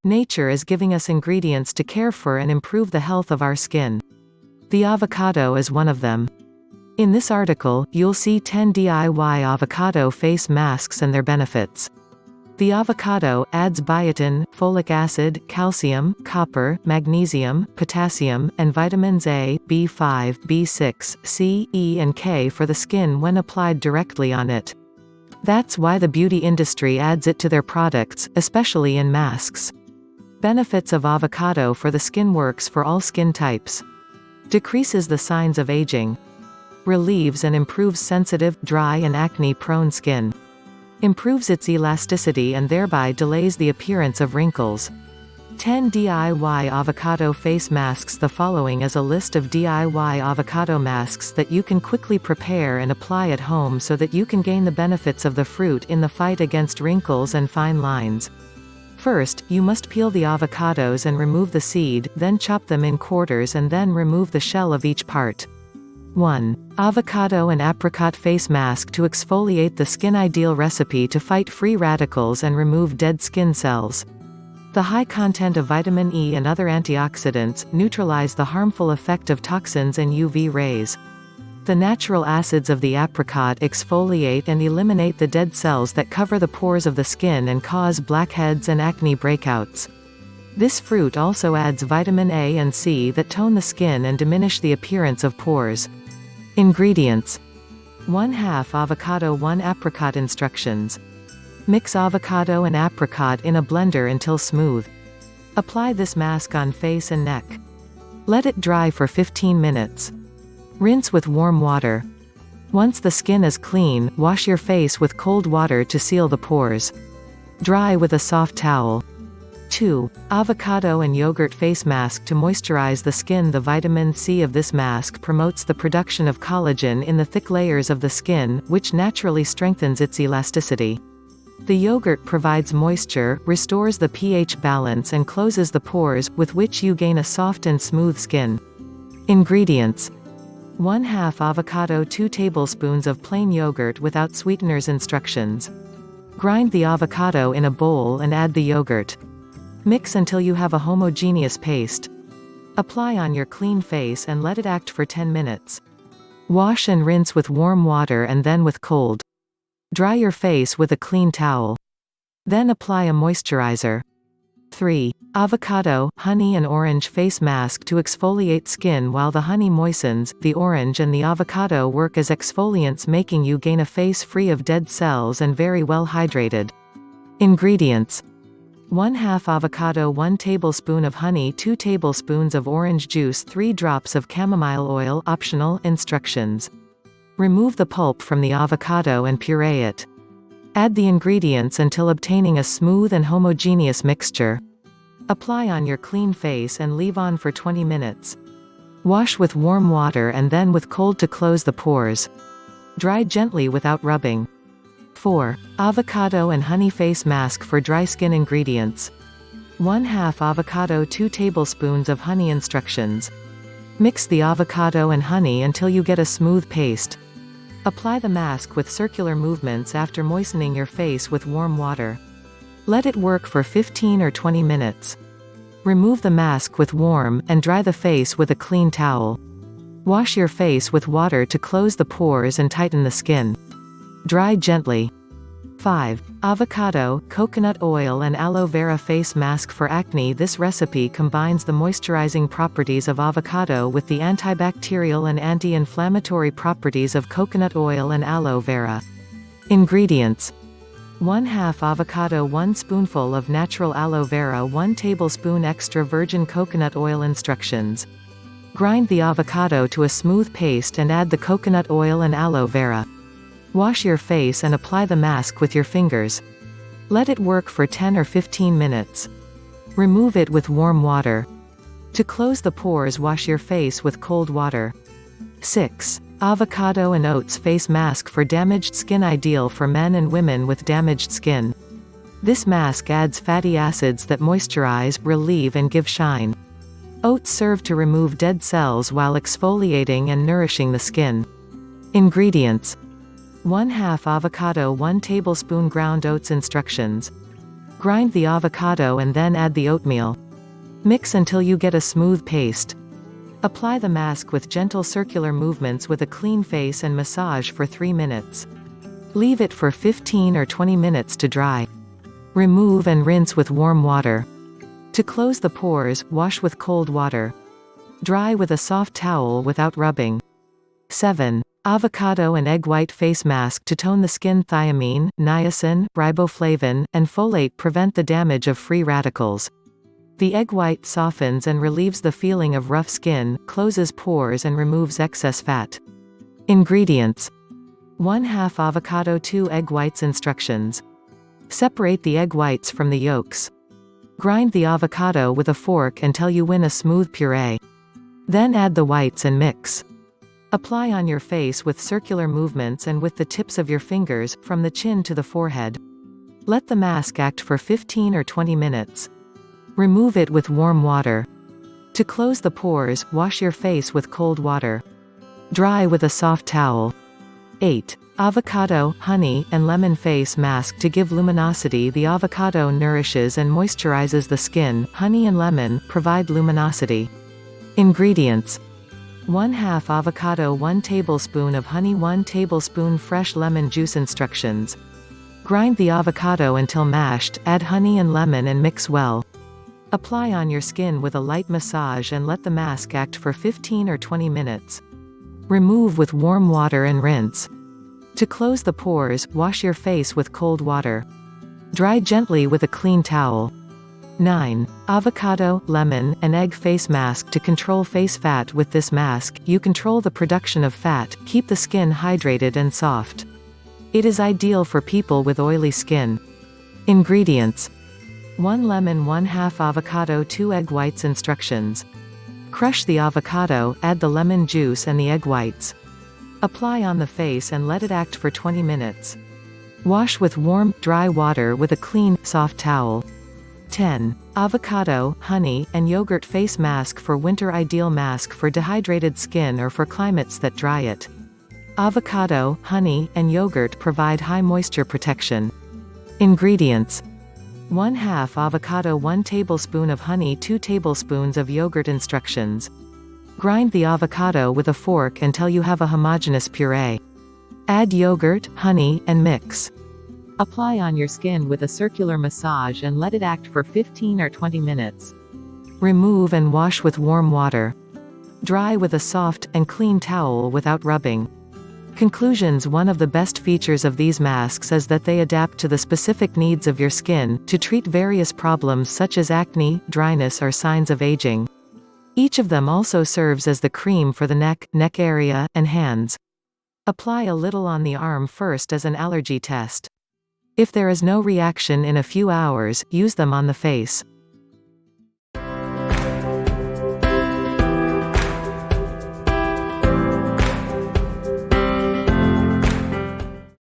Nature is giving us ingredients to care for and improve the health of our skin. The avocado is one of them. In this article, you'll see 10 DIY avocado face masks and their benefits. The avocado adds biotin, folic acid, calcium, copper, magnesium, potassium, and vitamins A, B5, B6, C, E and K for the skin when applied directly on it. That's why the beauty industry adds it to their products, especially in masks. Benefits of avocado for the skin: works for all skin types. Decreases the signs of aging. Relieves and improves sensitive, dry and acne-prone skin. Improves its elasticity and thereby delays the appearance of wrinkles. 10 DIY avocado face masks. The following is a list of DIY avocado masks that you can quickly prepare and apply at home so that you can gain the benefits of the fruit in the fight against wrinkles and fine lines. First, you must peel the avocados and remove the seed, then chop them in quarters and then remove the shell of each part. 1. Avocado and apricot face mask to exfoliate the skin. Ideal recipe to fight free radicals and remove dead skin cells. The high content of vitamin E and other antioxidants neutralize the harmful effect of toxins and UV rays. The natural acids of the apricot exfoliate and eliminate the dead cells that cover the pores of the skin and cause blackheads and acne breakouts. This fruit also adds vitamin A and C that tone the skin and diminish the appearance of pores. Ingredients: 1/2 avocado, 1 apricot. Instructions: mix avocado and apricot in a blender until smooth. Apply this mask on face and neck. Let it dry for 15 minutes. Rinse with warm water. Once the skin is clean, wash your face with cold water to seal the pores. Dry with a soft towel. 2. Avocado and yogurt face mask to moisturize the skin. The vitamin C of this mask promotes the production of collagen in the thick layers of the skin, which naturally strengthens its elasticity. The yogurt provides moisture, restores the pH balance and closes the pores, with which you gain a soft and smooth skin. Ingredients: 1/2 avocado, 2 tablespoons of plain yogurt without sweeteners. Instructions: grind the avocado in a bowl and add the yogurt. Mix until you have a homogeneous paste. Apply on your clean face and let it act for 10 minutes. Wash and rinse with warm water and then with cold. Dry your face with a clean towel. Then apply a moisturizer. 3. Avocado, honey and orange face mask to exfoliate skin. While the honey moistens, the orange and the avocado work as exfoliants, making you gain a face free of dead cells and very well hydrated. Ingredients: 1/2 avocado, 1 tablespoon of honey, 2 tablespoons of orange juice, 3 drops of chamomile oil. Optional. Instructions: remove the pulp from the avocado and puree it. Add the ingredients until obtaining a smooth and homogeneous mixture. Apply on your clean face and leave on for 20 minutes. Wash with warm water and then with cold to close the pores. Dry gently without rubbing. 4. Avocado and honey face mask for dry skin. Ingredients: 1/2 avocado, 2 tablespoons of honey. Instructions: mix the avocado and honey until you get a smooth paste. Apply the mask with circular movements after moistening your face with warm water. Let it work for 15 or 20 minutes. Remove the mask with warm, and dry the face with a clean towel. Wash your face with water to close the pores and tighten the skin. Dry gently. 5. Avocado, coconut oil and aloe vera face mask for acne. This recipe combines the moisturizing properties of avocado with the antibacterial and anti-inflammatory properties of coconut oil and aloe vera. Ingredients: 1/2 avocado, 1 spoonful of natural aloe vera, 1 tablespoon extra virgin coconut oil. Instructions: grind the avocado to a smooth paste and add the coconut oil and aloe vera. Wash your face and apply the mask with your fingers. Let it work for 10 or 15 minutes. Remove it with warm water. To close the pores, wash your face with cold water. 6. Avocado and oats face mask for damaged skin. Ideal for men and women with damaged skin. This mask adds fatty acids that moisturize, relieve and give shine. Oats serve to remove dead cells while exfoliating and nourishing the skin. Ingredients: 1/2 avocado, 1 tablespoon ground oats. Instructions: Grind the avocado and then add the oatmeal. Mix until you get a smooth paste. Apply the mask with gentle circular movements with a clean face and massage for 3 minutes. Leave it for 15 or 20 minutes to dry. Remove and rinse with warm water. To close the pores, wash with cold water. Dry with a soft towel without rubbing. 7. Avocado and egg white face mask to tone the skin. Thiamine, niacin, riboflavin, and folate prevent the damage of free radicals. The egg white softens and relieves the feeling of rough skin, closes pores and removes excess fat. Ingredients: 1/2 avocado, 2 egg whites. Instructions: separate the egg whites from the yolks. Grind the avocado with a fork until you win a smooth puree. Then add the whites and mix. Apply on your face with circular movements and with the tips of your fingers, from the chin to the forehead. Let the mask act for 15 or 20 minutes. Remove it with warm water. To close the pores, wash your face with cold water. Dry with a soft towel. 8. Avocado, honey, and lemon face mask to give luminosity. The avocado nourishes and moisturizes the skin. Honey and lemon provide luminosity. Ingredients: 1/2 avocado, 1 tablespoon of honey, 1 tablespoon fresh lemon juice. Instructions: grind the avocado until mashed, add honey and lemon and mix well. Apply on your skin with a light massage and let the mask act for 15 or 20 minutes. Remove with warm water and rinse. To close the pores, wash your face with cold water. Dry gently with a clean towel. 9. Avocado, lemon, and egg face mask to control face fat. With this mask, you control the production of fat, keep the skin hydrated and soft. It is ideal for people with oily skin. Ingredients: 1 lemon, 1/2 avocado, 2 egg whites. Instructions: crush the avocado, add the lemon juice and the egg whites. Apply on the face and let it act for 20 minutes. Wash with warm, dry water with a clean, soft towel. 10. Avocado, honey, and yogurt face mask for winter. Ideal mask for dehydrated skin or for climates that dry it. Avocado, honey, and yogurt provide high moisture protection. Ingredients: 1/2 avocado, 1 tablespoon of honey, 2 tablespoons of yogurt. Instructions: grind the avocado with a fork until you have a homogeneous puree. Add yogurt, honey, and mix. Apply on your skin with a circular massage and let it act for 15 or 20 minutes. Remove and wash with warm water. Dry with a soft and clean towel without rubbing. Conclusions: one of the best features of these masks is that they adapt to the specific needs of your skin, to treat various problems such as acne, dryness or signs of aging. Each of them also serves as the cream for the neck area, and hands. Apply a little on the arm first as an allergy test. If there is no reaction in a few hours, use them on the face.